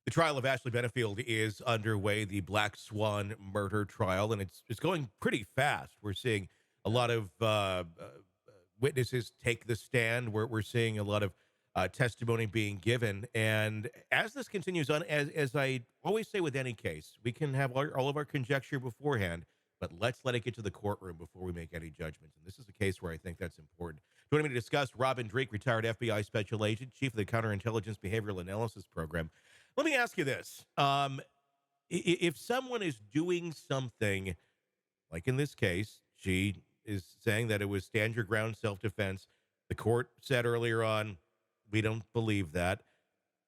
The trial of Ashley Benefield is underway, the Black Swan murder trial, and it's going pretty fast. We're seeing a lot of witnesses take the stand. We're seeing a lot of testimony being given. And as this continues on, as I always say with any case, we can have all of our conjecture beforehand, but let's let it get to the courtroom before we make any judgments. And this is a case where I think that's important. Joining me to discuss, Robin Dreeke, retired FBI special agent, chief of the Counterintelligence Behavioral Analysis Program. Let me ask you this. If someone is doing something, like in this case, she is saying that it was stand your ground self-defense. The court said earlier on, we don't believe that.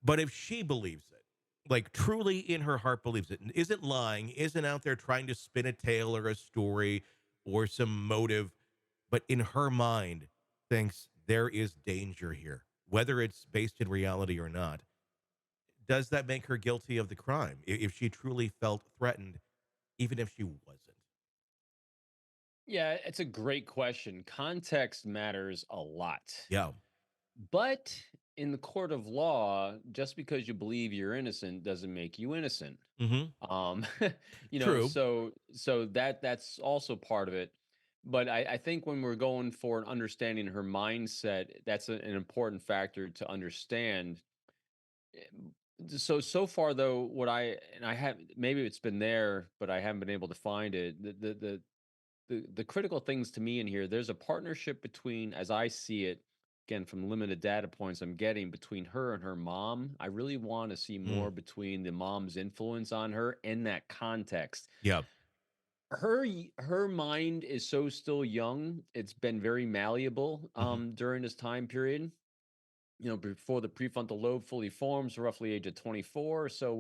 But if she believes it, like truly in her heart believes it, and isn't lying, isn't out there trying to spin a tale or a story or some motive, but in her mind thinks there is danger here, whether it's based in reality or not, does that make her guilty of the crime if she truly felt threatened, even if she wasn't? Yeah, it's a great question. Context matters a lot. Yeah. But in the court of law, just because you believe you're innocent doesn't make you innocent. Hmm. Um, True. so that's also part of it. But I think when we're going for an understanding her mindset, that's an important factor to understand. So far though, what I have, maybe it's been there, but I haven't been able to find it. The critical things to me in here, there's a partnership between, as I see it, again from limited data points I'm getting, between her and her mom. I really want to see more Mm. between the mom's influence on her in that context. Yeah. Her mind is so still young. It's been very malleable Hmm. during this time period. Before the prefrontal lobe fully forms, roughly age of 24. So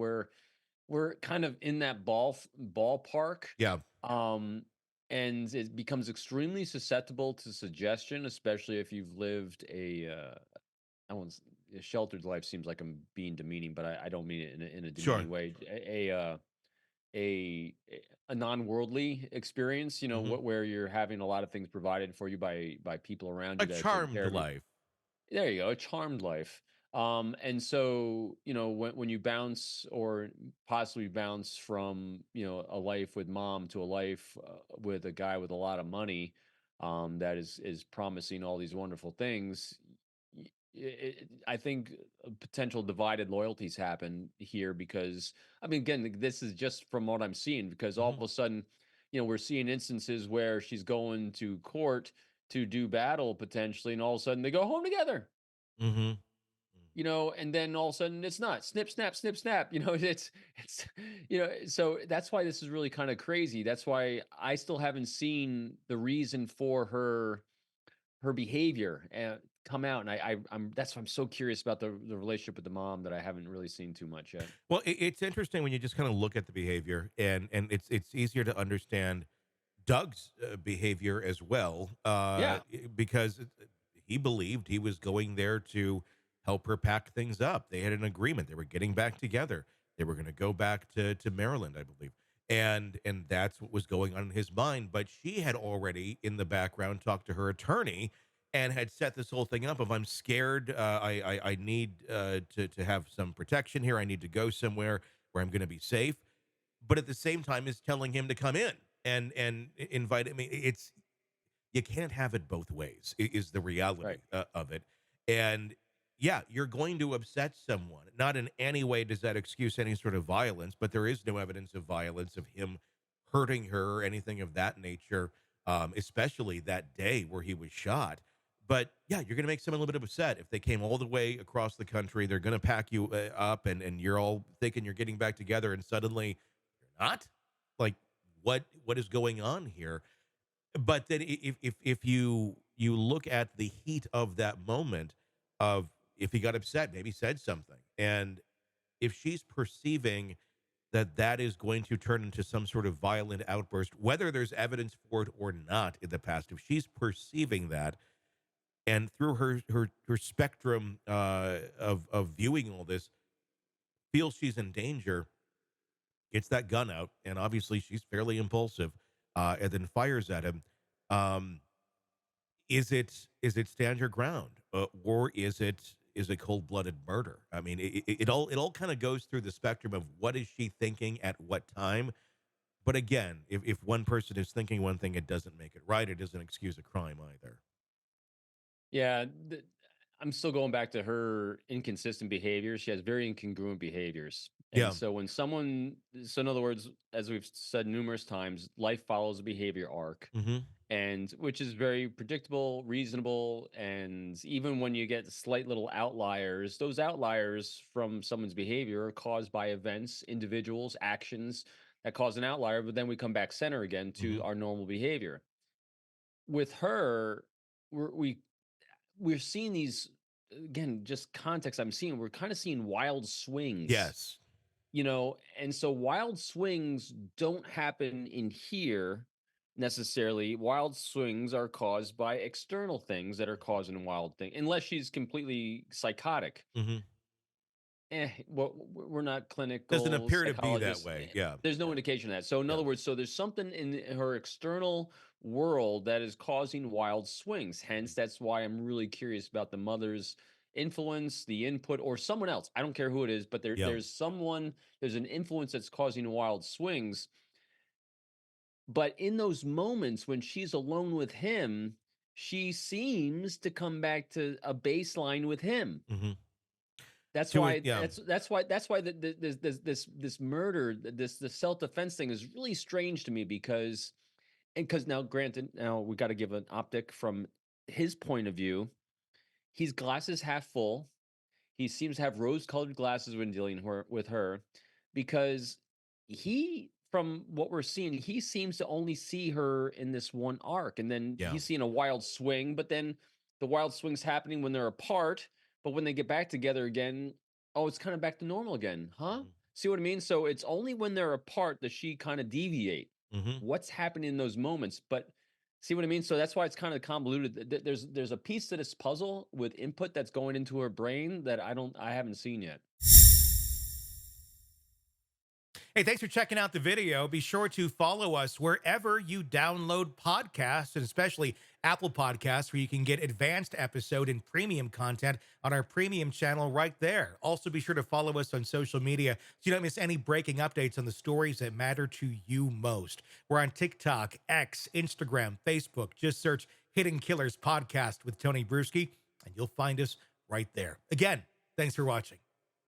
we're kind of in that ballpark. Yeah. Um, and it becomes extremely susceptible to suggestion, especially if you've lived I won't, a sheltered life seems like I'm being demeaning, but I don't mean it in a Sure. demeaning way. A, a non-worldly experience, Hmm. where you're having a lot of things provided for you by people around A you that are taking charmed care of you. life. There you go, a charmed life. And so, when you bounce or possibly bounce from, a life with mom to a life with a guy with a lot of money, that is promising all these wonderful things, I think potential divided loyalties happen here because, I mean, again, this is just from what I'm seeing, because all Hmm. of a sudden, we're seeing instances where she's going to court to do battle potentially, and all of a sudden they go home together, Hmm. and then all of a sudden it's not snip, snap, snip, snap. It's so that's why this is really kind of crazy. That's why I still haven't seen the reason for her behavior come out, and I'm that's why I'm so curious about the relationship with the mom that I haven't really seen too much yet. Well, it's interesting when you just kind of look at the behavior, and it's easier to understand Doug's behavior as well, Yeah. because he believed he was going there to help her pack things up. They had an agreement; they were getting back together. They were going to go back to Maryland, I believe, and that's what was going on in his mind. But she had already, in the background, talked to her attorney and had set this whole thing up. Of I'm scared, I need to have some protection here. I need to go somewhere where I'm going to be safe, but at the same time is telling him to come in and invite him. I mean, it's you can't have it both ways. Is the Right. reality of it, and yeah, you're going to upset someone. Not in any way does that excuse any sort of violence, but there is no evidence of violence of him hurting her or anything of that nature, especially that day where he was shot. But yeah, you're going to make someone a little bit upset if they came all the way across the country. They're going to pack you up, and you're all thinking you're getting back together, and suddenly you're not. Like, what is going on here? But then if you look at the heat of that moment, of if he got upset, maybe said something, and if she's perceiving that that is going to turn into some sort of violent outburst, whether there's evidence for it or not in the past, if she's perceiving that, and through her spectrum of viewing all this, feels she's in danger, gets that gun out, and obviously she's fairly impulsive, and then fires at him. Um, is it stand your ground, or is it is a cold-blooded murder. I mean, it all kind of goes through the spectrum of what is she thinking at what time. But again, if one person is thinking one thing, it doesn't make it right. It doesn't excuse a crime either. Yeah, I'm still going back to her inconsistent behavior. She has very incongruent behaviors. And Yeah. so when someone, so in other words, as we've said numerous times, life follows a behavior arc, Hmm. and which is very predictable, reasonable. And even when you get slight little outliers, those outliers from someone's behavior are caused by events, individuals, actions that cause an outlier, but then we come back center again to Hmm. our normal behavior. With her, we we're seeing these, again, just context I'm seeing, we're kind of seeing wild swings, Yes. and so wild swings don't happen in here necessarily. Wild swings are caused by external things that are causing wild thing, unless she's completely psychotic. Hmm. Well, we're not Doesn't clinical appear to be that psychologists. way. Yeah. There's no Yeah. indication of that. So, in Yeah. other words, so there's something in her external world that is causing wild swings. Mhm. Hence, that's why I'm really curious about the mother's influence, the input, or someone else. I don't care who it is, but Yeah. there's an influence that's causing wild swings. But in those moments when she's alone with him, she seems to come back to a baseline with him. Hmm. That's To it. why Yeah. this murder, the self-defense thing is really strange to me, because now, granted, now we got to give an optic from his point of view. He's glasses half full. He seems to have rose-colored glasses when dealing with her, because from what we're seeing, he seems to only see her in this one arc, and then Yeah. he's seeing a wild swing. But then the wild swing's happening when they're apart, but when they get back together again, oh, it's kind of back to normal again, huh? Hmm. See what I mean? So it's only when they're apart does she kind of deviate. Hmm. What's happening in those moments? But see what I mean? So that's why it's kind of convoluted. There's a piece to this puzzle with input that's going into her brain that I haven't seen yet. Hey, thanks for checking out the video. Be sure to follow us wherever you download podcasts, and especially Apple Podcasts, where you can get advanced episode and premium content on our premium channel right there. Also, be sure to follow us on social media so you don't miss any breaking updates on the stories that matter to you most. We're on TikTok, X, Instagram, Facebook. Just search Hidden Killers Podcast with Tony Brueski, and you'll find us right there. Again, thanks for watching.